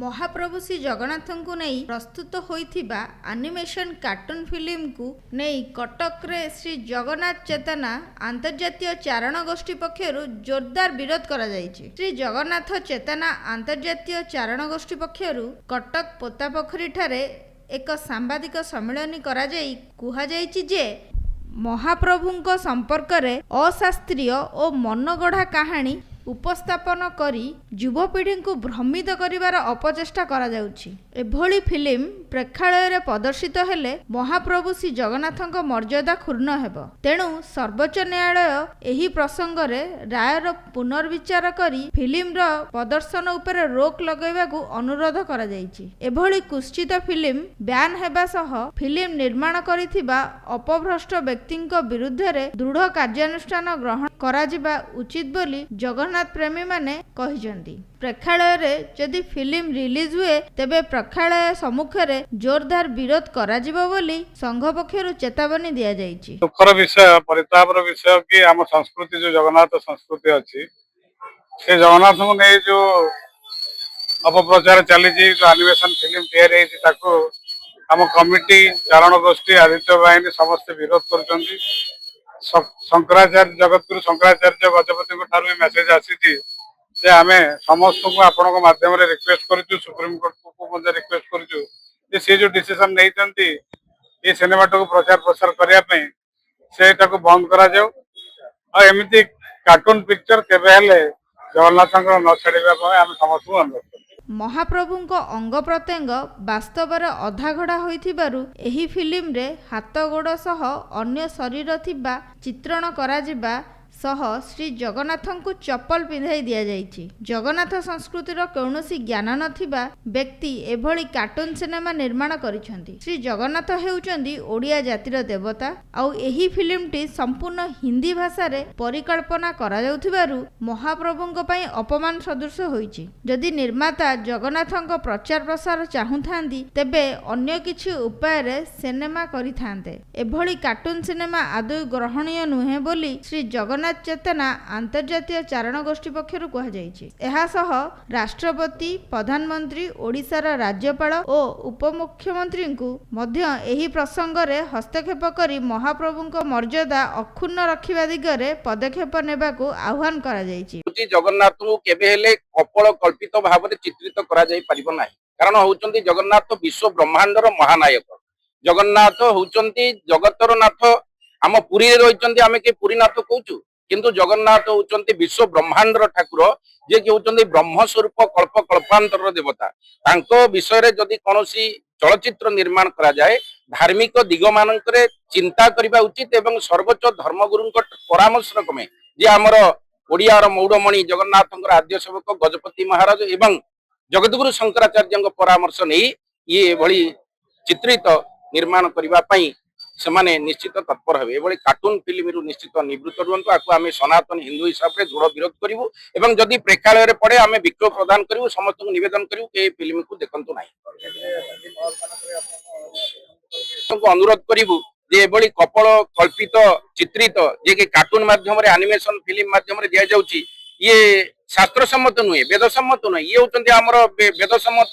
महाप्रभु श्री जगन्नाथ को नहीं प्रस्तुत होइथिबा एनिमेशन कार्टून फिल्म को नहीं कटक रे श्री जगन्नाथ चेतना अंतर्जातीय चारण गोष्ठी पक्षरु जोरदार विरोध करा जायछि। श्री जगन्नाथ चेतना अंतर्जातीय चारण गोष्ठी पक्षरु कटक पोतापोखरी ठारे एक सांबादिक सम्मेलन करा जाई कुहा जायछि जे महाप्रभुंक संपर्क रे अशास्त्रीय और मनगढ़ा कहानी उपस्थापन करी युवपीढ़ी को भ्रमित करिवार अपचेष्टा करा जाउछि। एभली फिल्म प्रेक्षालय रे प्रदर्शित हेले महाप्रभु श्री जगन्नाथक मर्यादा क्षुण्ण हेबो। तेणु सर्वोच्च न्यायालय एही प्रसंग रे रायर पुनर्विचार करी फिल्म रो प्रदर्शन उपरे रोक लगाइबाकू अनुरोध करा जायछि। एभली कुश्चित फिल्म ब्यान हेबा सह फिल्म निर्माण करिथिबा अपभ्रष्ट व्यक्तिंक विरुद्ध रे दृढ़ कार्यानुष्ठान ग्रहण करा जिबा उचित बोली जगन्नाथ प्रेमी माने कहिजंती। प्रेक्षालय रे जदि फिल्म रिलीज हुए तेबे प्रेक्षालय सम्मुख रे जोरदार विरोध करा जिवो बोली संघ पक्षरु चेतावनी दिया जायछि। दुखर विषय परितापर विषय कि आम संस्कृति जो जगन्नाथ संस्कृति अच्छी से जगन्नाथ को नहीं जो अपप्रचार चली जो एनिमेशन फिल्म तैयारी ताको आम कमिटी चारण गोष्ठी आदित्य बाहिनी समस्त विरोध कर शंकराचार्य जगतगुरु शंकराचार्य गजपति ठार मेसेज आसी आम समस्त को आपण माध्यम रिक्वेस्ट करूँ सुप्रीम कोर्ट को रिक्वेस्ट करूँ सी जो डिसीजन नहीं ये सिनेमा को प्रचार प्रसार करने से बंद करमती कार्टून पिक्चर केवे जगन्नाथ न छाड़ा आम समस्त को अनुरोध कर महाप्रभुंक अंग प्रत्यंग वास्तव में अधागढ़ा होइथिबारु एही फिल्म रे हाथ गोड़ सह अन्य शरीर थिबा चित्रण करा जिबा सह श्री जगन्नाथ को चप्पल पिंधाई दिया जाइछि। जगन्नाथ संस्कृतिर कौनसी ज्ञान नथिबा व्यक्ति एभली कार्टून सिनेमा निर्माण करिसेंती। श्री जगन्नाथ हेउचंदी ओडिया जातिर देवता आउ एही फिल्मटी संपूर्ण हिंदी भाषा रे परिकल्पना करा जाउथिबारु महाप्रभुंक पई अपमान सदृश होइछि। जदि निर्माता जगन्नाथंक प्रचार प्रसार चाहुथांदी तेबे अन्य किछि उपाय रे सिनेमा करिथांते। एभली कार्टून सिनेमा आदौ ग्रहणीय नुहे बोली श्री जगन्नाथ चेतना अंतर्जातीय चारण गोष्ठी पक्षरु कहा जायछि। एहा सह राष्ट्रपति प्रधानमंत्री ओडिशार राज्यपाल और उपमुख्यमंत्री को मध्य एही प्रसंग रे हस्तक्षेप करी महाप्रभुंक मर्यादा अक्षुण्ण रखिबा दिगरे पदक्षेप नेबाकू आह्वान करा जायछि। जगन्नाथ को केबे हेले कपल कल्पित भाव में चित्रित करा जाय परिबो नाही। कारण होउचंती जगन्नाथ विश्व ब्रह्मांडर महानायक। जगन्नाथ होउचंती जगतर नाथ। आम पुरी रे रहिचंती आमे के पुरीनाथ कहूचु किंतु जगन्नाथ होउचंती विश्व ब्रह्मांडर ठाकुर जे कि होउचंती ब्रह्म स्वरूप कल्प कल्पांतर देवता। तांको विषय रे जदि कोनोसी चलचित्र निर्माण करा जाए धार्मिक दिग मानकरे चिंता करिबा उचित एवं सर्वोच्च धर्मगुरुंक परामर्श क्रमे जे हमर ओडियार मौड़मणि जगन्नाथंकर आद्य सेवक गजपति महाराज एवं जगतगुरु शंकराचार्य परामर्श नहीं ये भली चित्रित निर्माण करिबा पई सेमाने निश्चित तत्पर हे। एभली कार्टून फिल्म निश्चित निवृत्त रुहतु आकु आम सनातन हिंदू हिसाब से दृढ़ विरोध करूँ एवं जदि प्रेक्षालय रे पड़े आम विक्षोभ प्रदान करूँ समस्त को निवेदन करूँ कि फिल्म को देखंतु नाही। अनुरोध करूँ जे एभली कपल कल्पित चित्रित जे कि कार्टून माध्यम एनिमेशन फिल्म माध्यम दिया जाउची ये शास्त्र सम्मत नुहे वेद सम्मत नुहे। ये होचंती हमर वेद सम्मत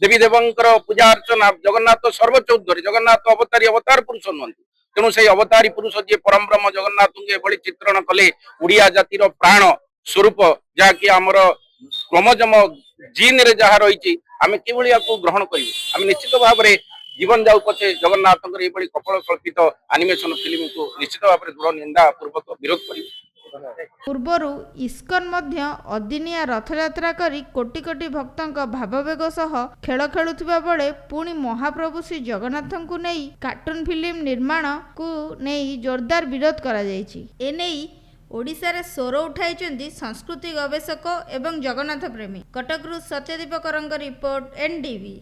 देवी देवंकर पूजा अर्चना जगन्नाथ सर्वोच्च उद्धारी जगन्नाथ अवतारी अवतार पुरुष नुहंती। तेणु से अवतारी पुरुष जी परम ब्रह्म जगन्नाथ एभली चित्रण कले ओडिया जातिर प्राण स्वरूप जहाँकि आमर क्रमजम जीन रे जहाँ रही आम किभली ग्रहण करूँ आम निश्चित भाव में जीवन जाऊ पछे जगन्नाथ कपल कल्पित एनिमेशन फिल्म को निश्चित भाव में दृढ़ निंदा पूर्वक विरोध करूँ। पूर्वरु इस्कन मध्य अदिनिया रथयात्रा करी कोटी कोटी भक्तंक भाववेग सह खेल खेलुथिबा बेले पुणी महाप्रभु श्री जगन्नाथ को नहीं कार्टून फिल्म निर्माण को नहीं जोरदार विरोध करा जायछि। एनेई ओडिशा रे स्वर उठाइचंदी संस्कृति गवेषक एवं जगन्नाथ प्रेमी। कटकरू सत्यदीप करंग रिपोर्ट एनडीवी।